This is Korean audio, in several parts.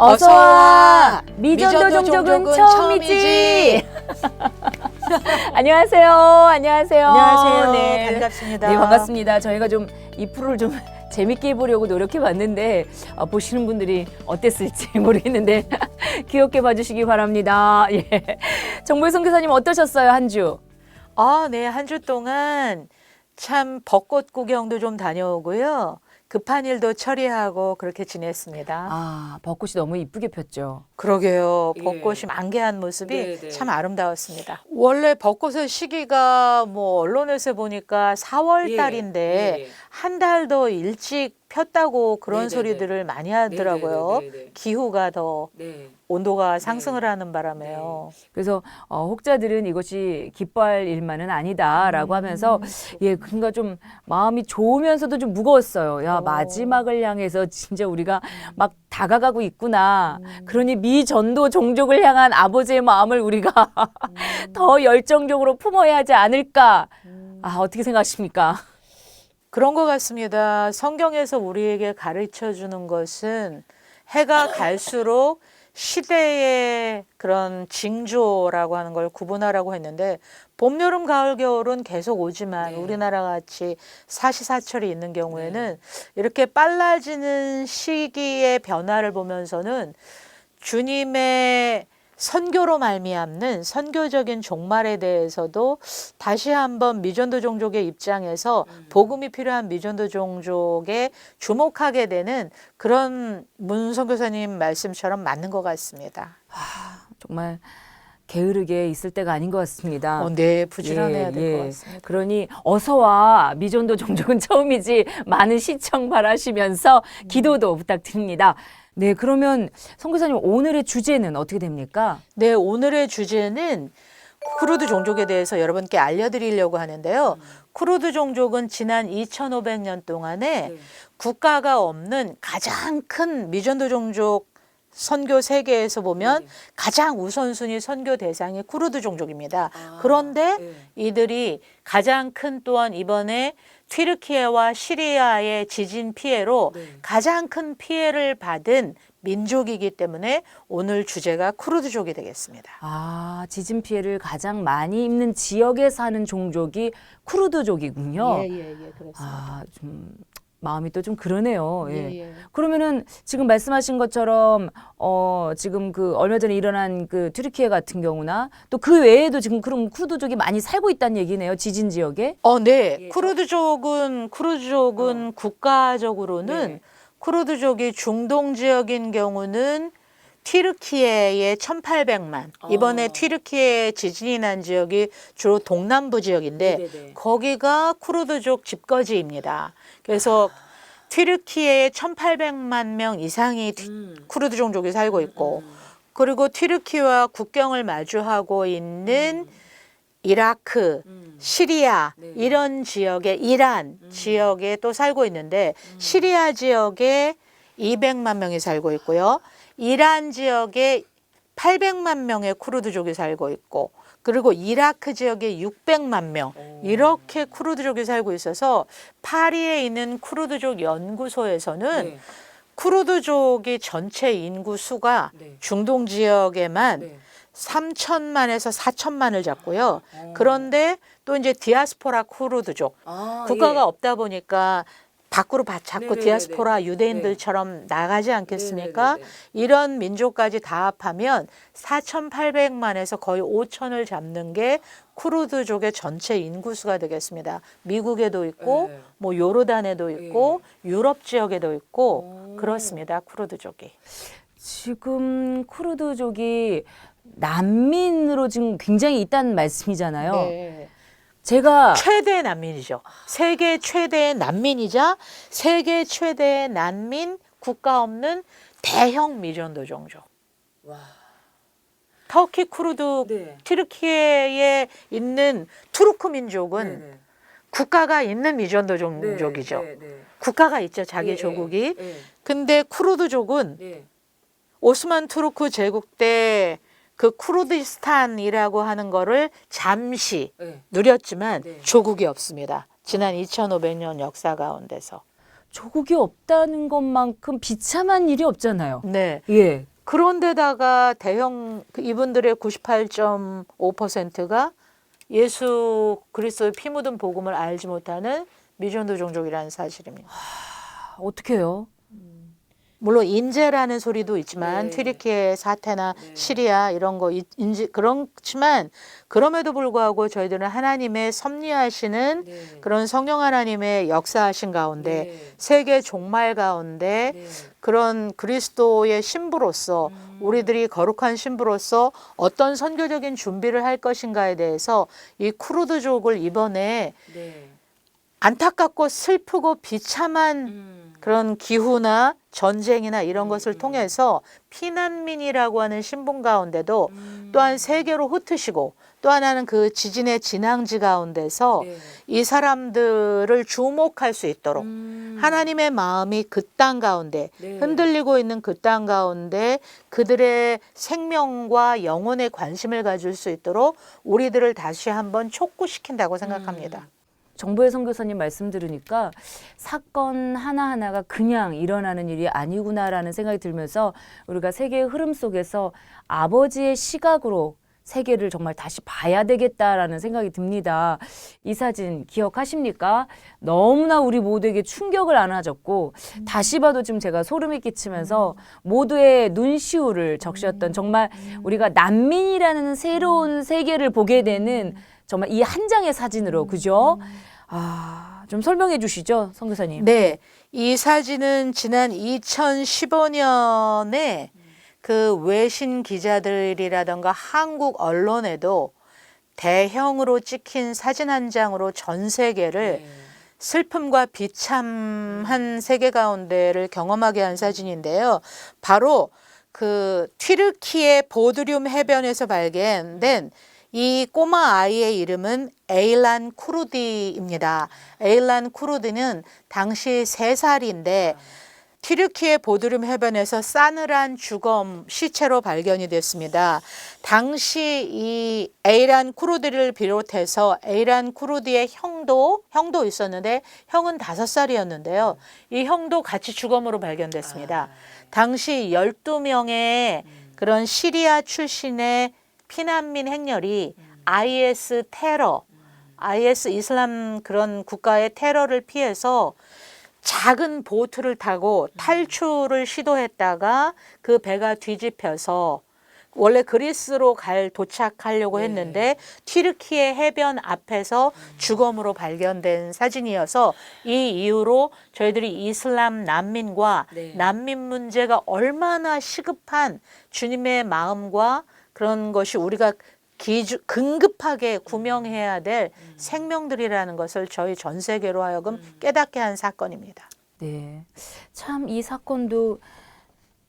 어서와! 미전도 종족은 처음이지! 안녕하세요. 안녕하세요. 안녕하세요. 네. 반갑습니다. 네, 반갑습니다. 저희가 좀 이 프로를 좀 재밌게 해보려고 노력해봤는데 보시는 분들이 어땠을지 모르겠는데 귀엽게 봐주시기 바랍니다. 예. 정보의 선교사님 어떠셨어요, 한 주? 네, 한 주 동안 참 벚꽃 구경도 좀 다녀오고요. 급한 일도 처리하고 그렇게 지냈습니다. 벚꽃이 너무 이쁘게 폈죠. 그러게요. 예. 벚꽃이 만개한 모습이 네. 참 아름다웠습니다. 원래 벚꽃의 시기가 언론에서 보니까 4월 달인데 한 달 더 일찍 폈다고 그런 소리들을 많이 하더라고요. 기후가 더 온도가 상승을 하는 바람에요. 그래서 혹자들은 이것이 기뻐할 일만은 아니다라고 하면서 그러니까 좀 마음이 좋으면서도 좀 무거웠어요. 야, 마지막을 향해서 진짜 우리가 막 다가가고 있구나. 그러니 미전도 종족을 향한 아버지의 마음을 우리가 더 열정적으로 품어야 하지 않을까. 어떻게 생각하십니까? 그런 것 같습니다. 성경에서 우리에게 가르쳐 주는 것은 해가 갈수록 시대의 그런 징조라고 하는 걸 구분하라고 했는데 봄, 여름, 가을, 겨울은 계속 오지만 우리나라 같이 사시사철이 있는 경우에는 이렇게 빨라지는 시기의 변화를 보면서는 주님의 선교로 말미암는 선교적인 종말에 대해서도 다시 한번 미전도 종족의 입장에서 복음이 필요한 미전도 종족에 주목하게 되는 그런 문 선교사님 말씀처럼 맞는 것 같습니다. 정말 게으르게 있을 때가 아닌 것 같습니다. 네, 부지런해야 될 것 같습니다. 그러니 어서와 미전도 종족은 처음이지 많은 시청 바라시면서 기도도 부탁드립니다. 네, 그러면 선교사님 오늘의 주제는 어떻게 됩니까? 네, 오늘의 주제는 쿠르드 종족에 대해서 여러분께 알려드리려고 하는데요. 쿠르드 종족은 지난 2500년 동안에 국가가 없는 가장 큰 미전도 종족 선교 세계에서 보면 가장 우선순위 선교 대상이 쿠르드 종족입니다. 그런데 이들이 가장 큰 또한 이번에 튀르키예와 시리아의 지진 피해로 가장 큰 피해를 받은 민족이기 때문에 오늘 주제가 쿠르드족이 되겠습니다. 지진 피해를 가장 많이 입는 지역에 사는 종족이 쿠르드족이군요. 그렇습니다. 좀 마음이 또 좀 그러네요. 그러면은 지금 말씀하신 것처럼 지금 그 얼마 전에 일어난 그 튀르키예 같은 경우나 또 그 외에도 지금 그럼 쿠르드족이 많이 살고 있다는 얘기네요. 지진 지역에. 네. 쿠르드족은 국가적으로는 쿠르드족이 중동 지역인 경우는 튀르키예의 1800만. 이번에 튀르키예 지진이 난 지역이 주로 동남부 지역인데 거기가 쿠르드족 집거지입니다. 그래서 튀르키예에 1800만 명 이상이 쿠르드 종족이 살고 있고 그리고 튀르키예와 국경을 마주하고 있는 이라크, 시리아 이런 지역에 이란 지역에 또 살고 있는데 시리아 지역에 200만 명이 살고 있고요. 이란 지역에 800만 명의 쿠르드족이 살고 있고 그리고 이라크 지역에 600만 명 이렇게 쿠르드족이 살고 있어서 파리에 있는 쿠르드족 연구소에서는 쿠르드족이 전체 인구 수가 중동 지역에만 3천만에서 4천만을 잡고요. 그런데 또 이제 디아스포라 쿠르드족 국가가 없다 보니까 밖으로 자꾸 디아스포라 유대인들처럼 나가지 않겠습니까? 이런 민족까지 다 합하면 4,800만에서 거의 5천을 잡는 게 쿠르드족의 전체 인구수가 되겠습니다. 미국에도 있고 요르단에도 있고 유럽 지역에도 있고 그렇습니다. 쿠르드족이. 지금 쿠르드족이 난민으로 지금 굉장히 있다는 말씀이잖아요. 제가 최대 난민이죠. 세계 최대의 난민이자 세계 최대의 난민 국가 없는 대형 미전도 종족. 터키 쿠르드 튀르키예에 있는 투르크 민족은 국가가 있는 미전도 종족이죠. 국가가 있죠. 자기 조국이. 근데 쿠르드족은 오스만 투르크 제국 때 그 쿠르디스탄이라고 하는 거를 잠시 누렸지만 조국이 없습니다. 지난 2500년 역사 가운데서. 조국이 없다는 것만큼 비참한 일이 없잖아요. 네. 예. 그런데다가 대형 이분들의 98.5%가 예수 그리스도의 피 묻은 복음을 알지 못하는 미전도 종족이라는 사실입니다. 어떻게 해요? 물론 인재라는 소리도 있지만 네. 튀르키예 사태나 시리아 이런 거 인재 그렇지만 그럼에도 불구하고 저희들은 하나님의 섭리하시는 그런 성령 하나님의 역사하신 가운데 세계 종말 가운데 그런 그리스도의 신부로서 우리들이 거룩한 신부로서 어떤 선교적인 준비를 할 것인가에 대해서 이 쿠르드족을 이번에 안타깝고 슬프고 비참한 그런 기후나 전쟁이나 이런 것을 통해서 피난민이라고 하는 신분 가운데도 또한 세계로 흩으시고 또 하나는 그 지진의 진앙지 가운데서 이 사람들을 주목할 수 있도록 하나님의 마음이 그 땅 가운데 흔들리고 있는 그 땅 가운데 그들의 생명과 영혼에 관심을 가질 수 있도록 우리들을 다시 한번 촉구시킨다고 생각합니다. 정보의 선교사님 말씀 들으니까 사건 하나하나가 그냥 일어나는 일이 아니구나라는 생각이 들면서 우리가 세계의 흐름 속에서 아버지의 시각으로 세계를 정말 다시 봐야 되겠다라는 생각이 듭니다. 이 사진 기억하십니까? 너무나 우리 모두에게 충격을 안아줬고 다시 봐도 지금 제가 소름이 끼치면서 모두의 눈시울을 적셨던 정말 우리가 난민이라는 새로운 세계를 보게 되는 정말 이 한 장의 사진으로 그죠? 좀 설명해 주시죠, 선교사님. 네, 이 사진은 지난 2015년에 그 외신 기자들이라던가 한국 언론에도 대형으로 찍힌 사진 한 장으로 전 세계를 슬픔과 비참한 세계 가운데를 경험하게 한 사진인데요. 바로 그 튀르키예 보드륨 해변에서 발견된 이 꼬마 아이의 이름은 에일란 쿠르디입니다. 에일란 쿠르디는 당시 3살인데 튀르키예 보드룸 해변에서 싸늘한 주검 시체로 발견이 됐습니다. 당시 이 에일란 쿠르디를 비롯해서 에일란 쿠르디의 형도 있었는데 형은 5살이었는데요. 이 형도 같이 주검으로 발견됐습니다. 당시 12명의 그런 시리아 출신의 피난민 행렬이 IS 테러, IS 이슬람 그런 국가의 테러를 피해서 작은 보트를 타고 탈출을 시도했다가 그 배가 뒤집혀서 원래 그리스로 도착하려고 했는데 튀르키예 해변 앞에서 주검으로 발견된 사진이어서 이 이후로 저희들이 이슬람 난민과 난민 문제가 얼마나 시급한 주님의 마음과 그런 것이 우리가 긴급하게 구명해야 될 생명들이라는 것을 저희 전 세계로 하여금 깨닫게 한 사건입니다. 네, 참 이 사건도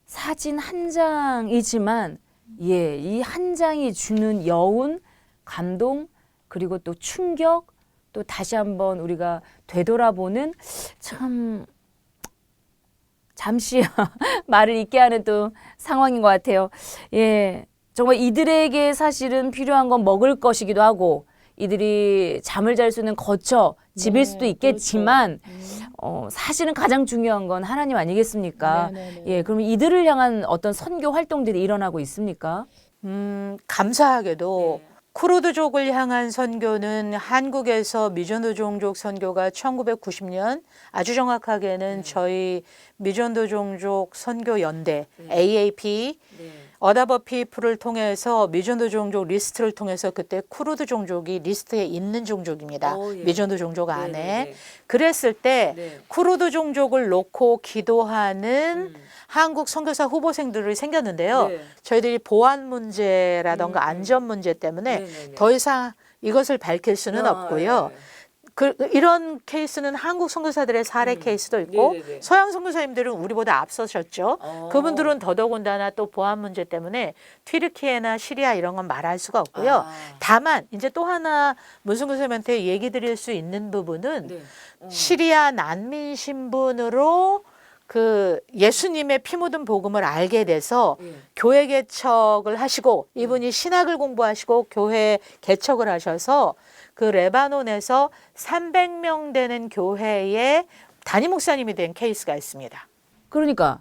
사진 한 장이지만 이 한 장이 주는 여운, 감동, 그리고 또 충격, 또 다시 한번 우리가 되돌아보는 참 잠시 말을 잊게 하는 또 상황인 것 같아요. 정말 이들에게 사실은 필요한 건 먹을 것이기도 하고 이들이 잠을 잘 수 있는 거처, 집일 수도 있겠지만 사실은 가장 중요한 건 하나님 아니겠습니까? 그러면 이들을 향한 어떤 선교 활동들이 일어나고 있습니까? 감사하게도 쿠르드족을 향한 선교는 한국에서 미전도 종족 선교가 1990년 아주 정확하게는 저희 미전도 종족 선교 연대 AAP 어다버 피플을 통해서 미전도 종족 리스트를 통해서 그때 쿠르드 종족이 리스트에 있는 종족입니다. 미전도 종족 안에. 그랬을 때 쿠르드 종족을 놓고 기도하는 한국 선교사 후보생들이 생겼는데요. 저희들이 보안 문제라던가 안전 문제 때문에 더 이상 이것을 밝힐 수는 없고요. 이런 케이스는 한국 선교사들의 사례 케이스도 있고 서양 선교사님들은 우리보다 앞서셨죠. 그분들은 더더군다나 또 보안 문제 때문에 튀르키예나 시리아 이런 건 말할 수가 없고요. 다만 이제 또 하나 문 선교사님한테 얘기 드릴 수 있는 부분은 시리아 난민 신분으로 그 예수님의 피 묻은 복음을 알게 돼서 교회 개척을 하시고 이분이 신학을 공부하시고 교회 개척을 하셔서 그 레바논에서 300명 되는 교회의 담임 목사님이 된 케이스가 있습니다. 그러니까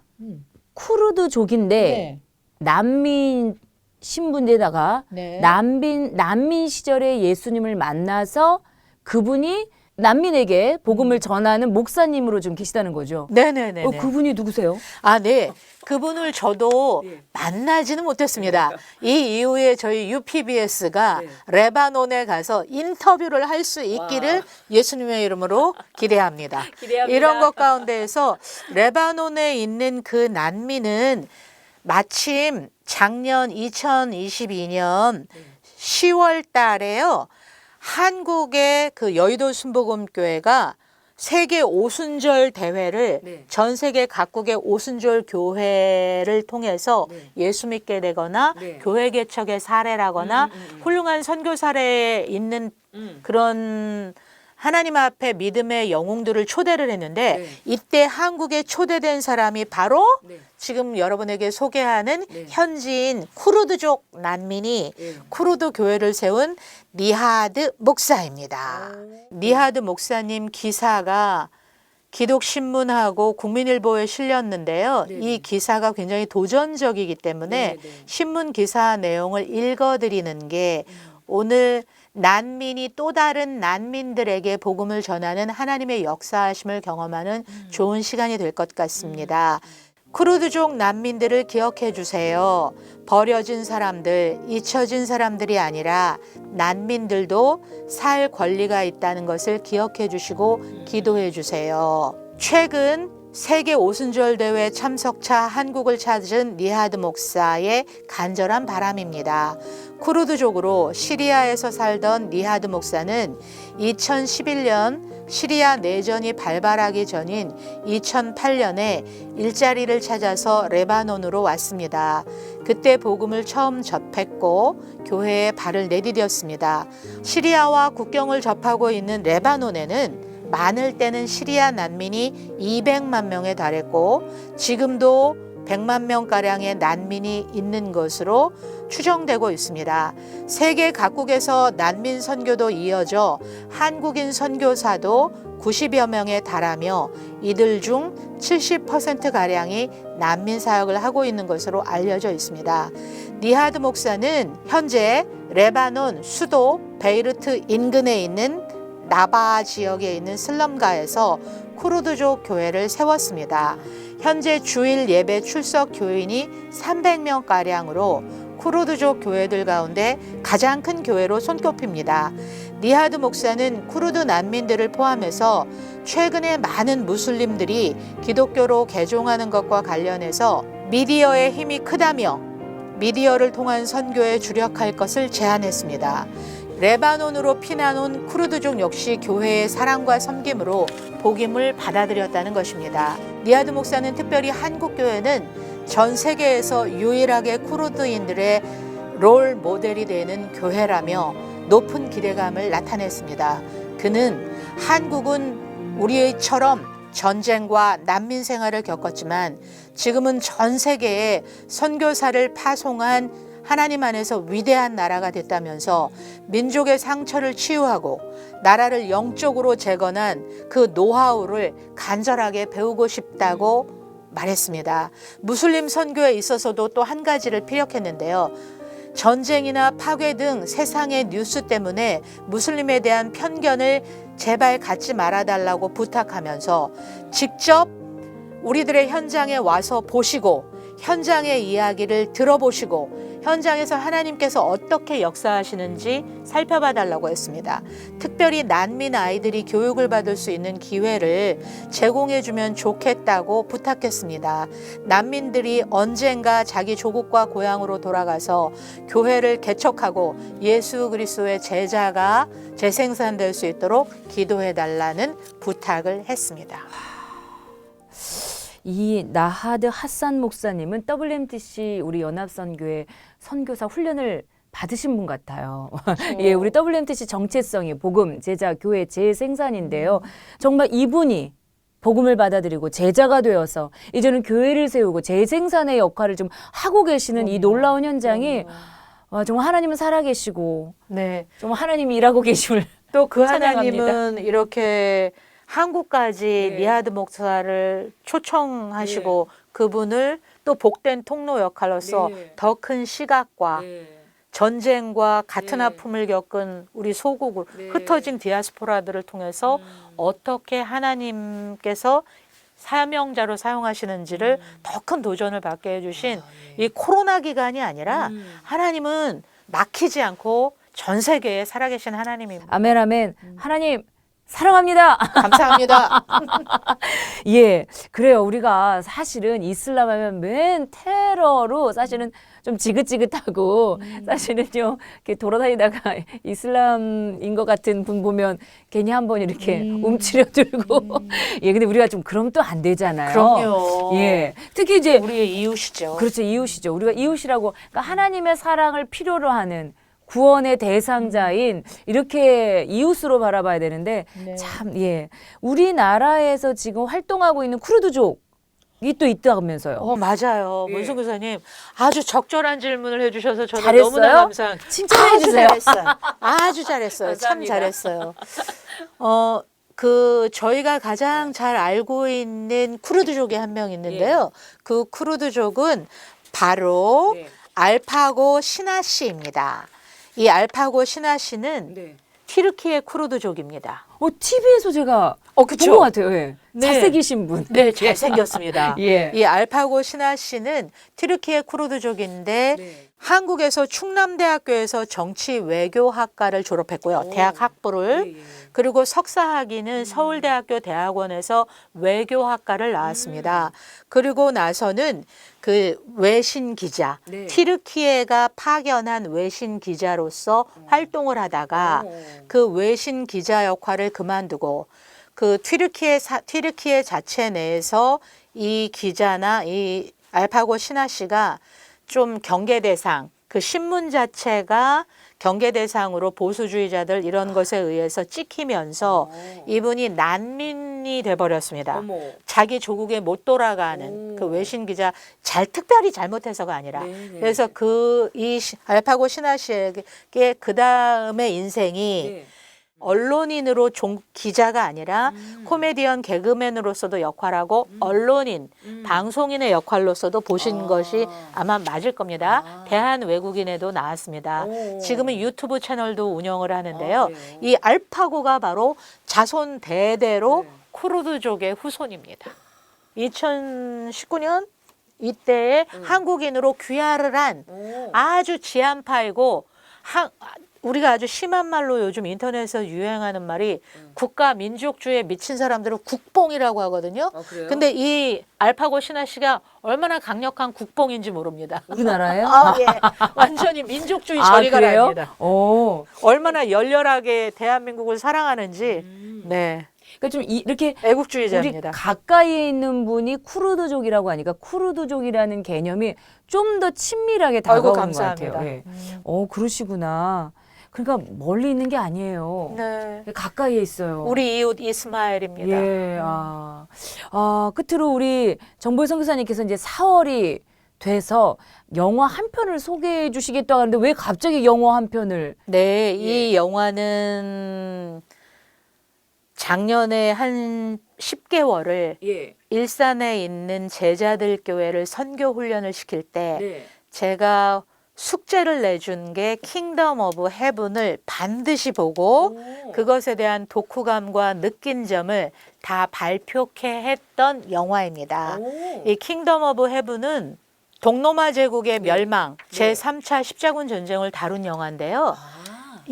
쿠르드족인데 난민 신분에다가 네. 난민 시절에 예수님을 만나서 그분이 난민에게 복음을 전하는 목사님으로 좀 계시다는 거죠. 네네네. 그분이 누구세요? 아, 네. 그분을 저도 예. 만나지는 못했습니다. 이 이후에 저희 UPBS가 네. 레바논에 가서 인터뷰를 할 수 있기를 와. 예수님의 이름으로 기대합니다. 기대합니다. 이런 것 가운데에서 레바논에 있는 그 난민은 마침 작년 2022년 10월 달에요. 한국의 그 여의도 순복음교회가 세계 오순절 대회를 네. 전 세계 각국의 오순절 교회를 통해서 네. 예수 믿게 되거나 네. 교회 개척의 사례라거나 훌륭한 선교 사례에 있는 그런 하나님 앞에 믿음의 영웅들을 초대를 했는데 네. 이때 한국에 초대된 사람이 바로 네. 지금 여러분에게 소개하는 네. 현지인 쿠르드족 난민이 네. 쿠르드 교회를 세운 니하드 목사입니다. 니하드 목사님 기사가 기독신문하고 국민일보에 실렸는데요. 네. 이 기사가 굉장히 도전적이기 때문에 네. 신문 기사 내용을 읽어드리는 게 오늘 난민이 또 다른 난민들에게 복음을 전하는 하나님의 역사하심을 경험하는 좋은 시간이 될 것 같습니다. 쿠르드족 난민들을 기억해 주세요. 버려진 사람들, 잊혀진 사람들이 아니라 난민들도 살 권리가 있다는 것을 기억해 주시고 기도해 주세요. 최근 세계 오순절 대회 참석차 한국을 찾은 니하드 목사의 간절한 바람입니다. 쿠르드족으로 시리아에서 살던 니하드 목사는 2011년 시리아 내전이 발발하기 전인 2008년에 일자리를 찾아서 레바논으로 왔습니다. 그때 복음을 처음 접했고 교회에 발을 내디뎠습니다. 시리아와 국경을 접하고 있는 레바논에는 많을 때는 시리아 난민이 200만 명에 달했고 지금도 100만 명가량의 난민이 있는 것으로 추정되고 있습니다. 세계 각국에서 난민 선교도 이어져 한국인 선교사도 90여 명에 달하며 이들 중 70%가량이 난민 사역을 하고 있는 것으로 알려져 있습니다. 니하드 목사는 현재 레바논 수도 베이루트 인근에 있는 나바 지역에 있는 슬럼가에서 쿠르드족 교회를 세웠습니다. 현재 주일 예배 출석 교인이 300명가량으로 쿠르드족 교회들 가운데 가장 큰 교회로 손꼽힙니다. 니하드 목사는 쿠르드 난민들을 포함해서 최근에 많은 무슬림들이 기독교로 개종하는 것과 관련해서 미디어의 힘이 크다며 미디어를 통한 선교에 주력할 것을 제안했습니다. 레바논으로 피난 온 쿠르드족 역시 교회의 사랑과 섬김으로 복음을 받아들였다는 것입니다. 니하드 목사는 특별히 한국 교회는 전 세계에서 유일하게 쿠르드인들의 롤 모델이 되는 교회라며 높은 기대감을 나타냈습니다. 그는 한국은 우리처럼 전쟁과 난민 생활을 겪었지만 지금은 전 세계에 선교사를 파송한 하나님 안에서 위대한 나라가 됐다면서 민족의 상처를 치유하고 나라를 영적으로 재건한 그 노하우를 간절하게 배우고 싶다고 말했습니다. 무슬림 선교에 있어서도 또 한 가지를 피력했는데요. 전쟁이나 파괴 등 세상의 뉴스 때문에 무슬림에 대한 편견을 제발 갖지 말아달라고 부탁하면서 직접 우리들의 현장에 와서 보시고 현장의 이야기를 들어보시고 현장에서 하나님께서 어떻게 역사하시는지 살펴봐 달라고 했습니다. 특별히 난민 아이들이 교육을 받을 수 있는 기회를 제공해 주면 좋겠다고 부탁했습니다. 난민들이 언젠가 자기 조국과 고향으로 돌아가서 교회를 개척하고 예수 그리스도의 제자가 재생산될 수 있도록 기도해 달라는 부탁을 했습니다. 이 나하드 핫산 목사님은 WMTC 우리 연합선교회 선교사 훈련을 받으신 분 같아요. 예, 우리 WMTC 정체성이 복음, 제자, 교회 재생산인데요. 정말 이분이 복음을 받아들이고 제자가 되어서 이제는 교회를 세우고 재생산의 역할을 좀 하고 계시는 이 놀라운 현장이 와, 정말 하나님은 살아계시고 네. 정말 하나님이 일하고 계심을 또 그 찬양합니다. 하나님은 이렇게 한국까지 네. 니하드 목사를 초청하시고 그분을 또 복된 통로 역할로서 네. 더 큰 시각과 전쟁과 같은 네. 아픔을 겪은 우리 소국을 네. 흩어진 디아스포라들을 통해서 어떻게 하나님께서 사명자로 사용하시는지를 더 큰 도전을 받게 해주신 이 코로나 기간이 아니라 하나님은 막히지 않고 전 세계에 살아계신 하나님입니다. 아멘, 아멘. 하나님, 사랑합니다. 감사합니다. 예, 그래요. 우리가 사실은 이슬람 하면 맨 테러로 사실은 좀 지긋지긋하고 사실은요, 이렇게 돌아다니다가 이슬람인 것 같은 분 보면 괜히 한번 이렇게 움츠려들고. 예, 근데 우리가 좀 그럼 또 안 되잖아요. 그럼요. 예, 특히 이제 우리의 이웃이죠. 그렇죠. 이웃이죠. 우리가 이웃이라고, 그러니까 하나님의 사랑을 필요로 하는 구원의 대상자인 이렇게 이웃으로 바라봐야 되는데 네. 참, 예. 우리나라에서 지금 활동하고 있는 쿠르드족이 또 있다면서요. 맞아요. 예. 문승 교사님 아주 적절한 질문을 해주셔서 저는 잘했어요? 너무나 감사한. 칭찬해 아주 주세요. 잘했어요. 아주 잘했어요. 참 감사합니다. 잘했어요. 저희가 가장 잘 알고 있는 쿠르드족이 한 명 있는데요. 그 쿠르드족은 바로 네. 알파고 시나시입니다. 이 알파고 시나시는 네. 튀르키예 쿠르드족입니다. TV에서 제가 그쵸? 본 것 같아요. 예. 네. 잘생기신 분. 네, 잘생겼습니다. 예. 이 알파고 시나시는 튀르키예 쿠르드족인데 네. 한국에서 충남대학교에서 정치 외교학과를 졸업했고요. 대학 학부를. 그리고 석사학위는 서울대학교 대학원에서 외교학과를 나왔습니다. 그리고 나서는 그 외신 기자, 네. 튀르키예가 파견한 외신 기자로서 활동을 하다가 그 외신 기자 역할을 그만두고 그 튀르키예 자체 내에서 이 기자나 이 알파고 시나 씨가 좀 경계 대상, 그 신문 자체가 경계 대상으로 보수주의자들 이런 것에 의해서 찍히면서 이분이 난민이 돼버렸습니다. 자기 조국에 못 돌아가는 그 외신 기자 특별히 잘못해서가 아니라 그래서 이 알파고 시나 씨에게 그 다음의 인생이 언론인으로 기자가 아니라 코미디언 개그맨으로서도 역할하고 언론인, 방송인의 역할로서도 보신 것이 아마 맞을 겁니다. 대한 외국인에도 나왔습니다. 지금은 유튜브 채널도 운영을 하는데요. 이 알파고가 바로 자손 대대로 쿠르드족의 후손입니다. 2019년 이때에 한국인으로 귀화를 한 아주 지한파이고 우리가 아주 심한 말로 요즘 인터넷에서 유행하는 말이 국가 민족주의에 미친 사람들은 국뽕이라고 하거든요. 그래요? 근데 이 알파고 시나 씨가 얼마나 강력한 국뽕인지 모릅니다. 우리나라예요? 예. 완전히 민족주의 아, 저리가 그래요? 납니다. 얼마나 열렬하게 대한민국을 사랑하는지. 네. 그러니까 좀 이렇게 우리 애국주의자입니다. 가까이에 있는 분이 쿠르드족이라고 하니까 쿠르드족이라는 개념이 좀 더 친밀하게 다가오는 것 감사합니다. 같아요. 예. 그러시구나. 그러니까 멀리 있는 게 아니에요. 네. 가까이에 있어요. 우리 이웃 이스마엘입니다. 예. 끝으로 우리 정보의 선교사님께서 이제 4월이 돼서 영화 한 편을 소개해 주시겠다고 하는데 왜 갑자기 영화 한 편을? 네, 이 영화는 작년에 한 10개월을 일산에 있는 제자들 교회를 선교 훈련을 시킬 때 제가 숙제를 내준 게 킹덤 오브 헤븐을 반드시 보고 그것에 대한 독후감과 느낀 점을 다 발표케 했던 영화입니다. 이 킹덤 오브 헤븐은 동로마 제국의 멸망, 제3차 십자군 전쟁을 다룬 영화인데요.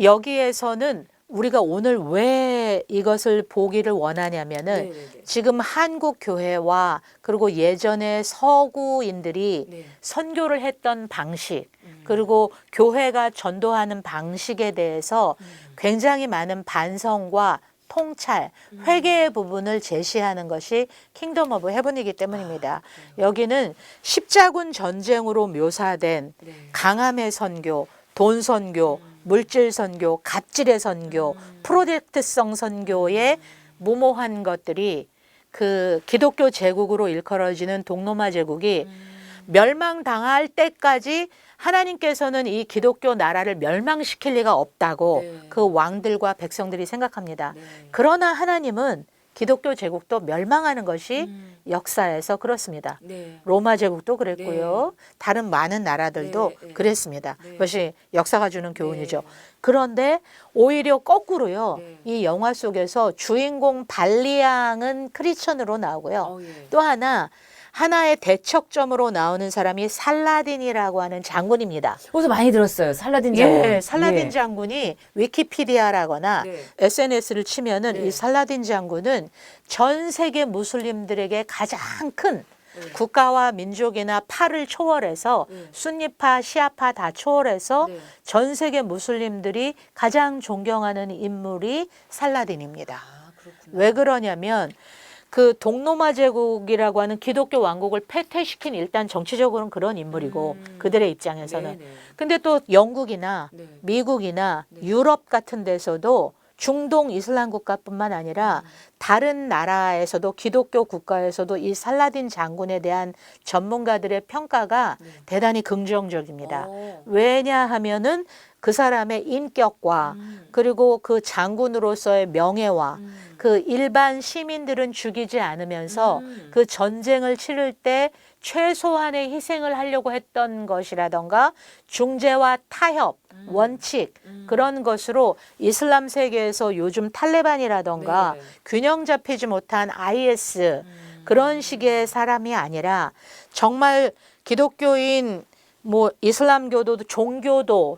여기에서는 우리가 오늘 왜 이것을 보기를 원하냐면은 지금 한국 교회와 그리고 예전에 서구인들이 선교를 했던 방식 그리고 교회가 전도하는 방식에 대해서 굉장히 많은 반성과 통찰, 회개의 부분을 제시하는 것이 킹덤 오브 헤븐이기 때문입니다. 여기는 십자군 전쟁으로 묘사된 강함의 선교, 돈 선교, 물질 선교, 갑질의 선교, 프로젝트성 선교의 무모한 것들이 그 기독교 제국으로 일컬어지는 동로마 제국이 멸망당할 때까지 하나님께서는 이 기독교 나라를 멸망시킬 리가 없다고 그 왕들과 백성들이 생각합니다. 그러나 하나님은 기독교 제국도 멸망하는 것이 역사에서 그렇습니다. 네. 로마 제국도 그랬고요. 다른 많은 나라들도 네, 네. 그랬습니다. 네. 그것이 역사가 주는 교훈이죠. 네. 그런데 오히려 거꾸로요. 네. 이 영화 속에서 주인공 발리앙은 크리스천으로 나오고요. 예. 또 하나의 대척점으로 나오는 사람이 살라딘이라고 하는 장군입니다. 거기서 많이 들었어요. 살라딘 장군. 예, 살라딘 예. 장군이 위키피디아라거나 네. SNS를 치면은 네. 이 살라딘 장군은 전 세계 무슬림들에게 가장 큰 네. 국가와 민족이나 파를 초월해서 네. 순니파, 시아파 다 초월해서 네. 전 세계 무슬림들이 가장 존경하는 인물이 살라딘입니다. 아, 그렇구나. 왜 그러냐면 그 동로마 제국이라고 하는 기독교 왕국을 패퇴시킨 일단 정치적으로는 그런 인물이고 그들의 입장에서는. 네네. 근데 또 영국이나 네. 미국이나 네. 유럽 같은 데서도 중동 이슬람 국가뿐만 아니라 다른 나라에서도 기독교 국가에서도 이 살라딘 장군에 대한 전문가들의 평가가 네. 대단히 긍정적입니다. 어. 왜냐하면은 그 사람의 인격과 그리고 그 장군으로서의 명예와 그 일반 시민들은 죽이지 않으면서 그 전쟁을 치를 때 최소한의 희생을 하려고 했던 것이라던가 중재와 타협, 원칙 그런 것으로 이슬람 세계에서 요즘 탈레반이라던가 네. 균형 잡히지 못한 IS 그런 식의 사람이 아니라 정말 기독교인 뭐 이슬람교도도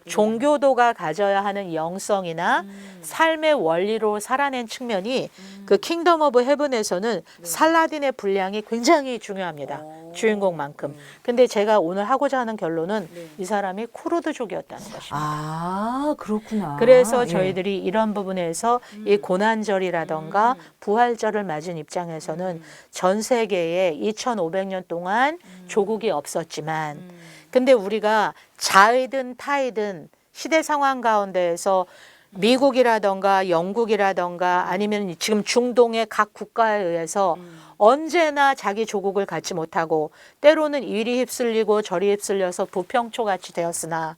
종교도가 가져야 하는 영성이나 삶의 원리로 살아낸 측면이 그 킹덤 오브 헤븐에서는 살라딘의 분량이 굉장히 중요합니다. 주인공만큼. 근데 제가 오늘 하고자 하는 결론은 이 사람이 쿠르드족이었다는 것입니다. 아, 그렇구나. 그래서 예. 저희들이 이런 부분에서 이 고난절이라던가 부활절을 맞은 입장에서는 전 세계에 2500년 동안 조국이 없었지만 근데 우리가 자이든 타이든 시대 상황 가운데에서 미국이라던가 영국이라던가 아니면 지금 중동의 각 국가에 의해서 언제나 자기 조국을 갖지 못하고 때로는 이리 휩쓸리고 저리 휩쓸려서 부평초같이 되었으나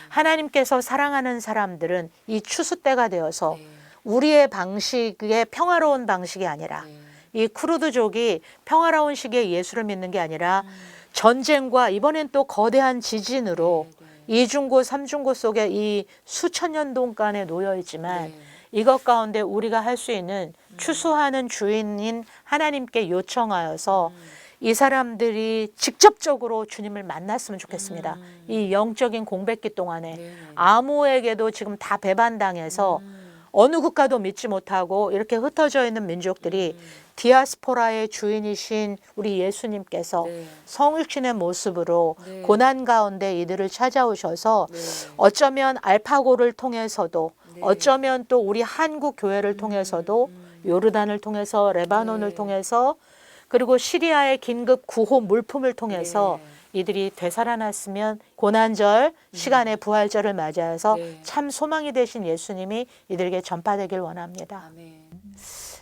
하나님께서 사랑하는 사람들은 이 추수 때가 되어서 우리의 방식의 평화로운 방식이 아니라 이 쿠르드족이 평화로운 시기에 예수를 믿는 게 아니라 전쟁과 이번엔 또 거대한 지진으로 이중고 삼중고 속에 이 수천 년 동안에 놓여 있지만 이것 가운데 우리가 할 수 있는 추수하는 주인인 하나님께 요청하여서 이 사람들이 직접적으로 주님을 만났으면 좋겠습니다. 이 영적인 공백기 동안에 아무에게도 지금 다 배반당해서 어느 국가도 믿지 못하고 이렇게 흩어져 있는 민족들이 디아스포라의 주인이신 우리 예수님께서 성육신의 모습으로 고난 가운데 이들을 찾아오셔서 어쩌면 알파고를 통해서도 어쩌면 또 우리 한국 교회를 통해서도 요르단을 통해서 레바논을 통해서 그리고 시리아의 긴급 구호 물품을 통해서 이들이 되살아났으면 고난절 시간에 부활절을 맞이해서 참 소망이 되신 예수님이 이들에게 전파되길 원합니다.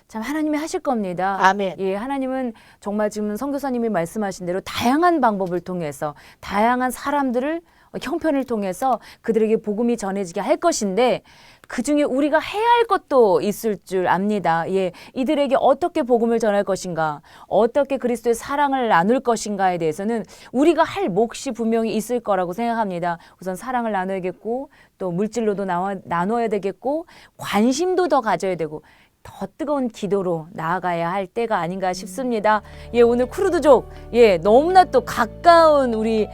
참 하나님이 하실 겁니다. 아멘. 예, 하나님은 정말 지금 선교사님이 말씀하신 대로 다양한 방법을 통해서 다양한 사람들을 형편을 통해서 그들에게 복음이 전해지게 할 것인데 그중에 우리가 해야 할 것도 있을 줄 압니다. 예, 이들에게 어떻게 복음을 전할 것인가, 어떻게 그리스도의 사랑을 나눌 것인가에 대해서는 우리가 할 몫이 분명히 있을 거라고 생각합니다. 우선 사랑을 나눠야겠고 또 물질로도 나눠야 되겠고 관심도 더 가져야 되고 더 뜨거운 기도로 나아가야 할 때가 아닌가 싶습니다. 예, 오늘 쿠르드족 너무나 또 가까운 우리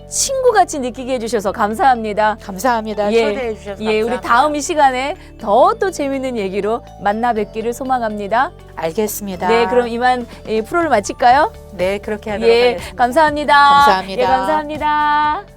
친구같이 느끼게 해주셔서 감사합니다. 감사합니다. 예, 초대해 주셔서 감사합니다. 우리 다음 이 시간에 더 또 재밌는 얘기로 만나 뵙기를 소망합니다. 알겠습니다. 네, 그럼 이만 프로를 마칠까요? 네, 그렇게 하도록 예, 하겠습니다. 감사합니다. 감사합니다. 예, 감사합니다.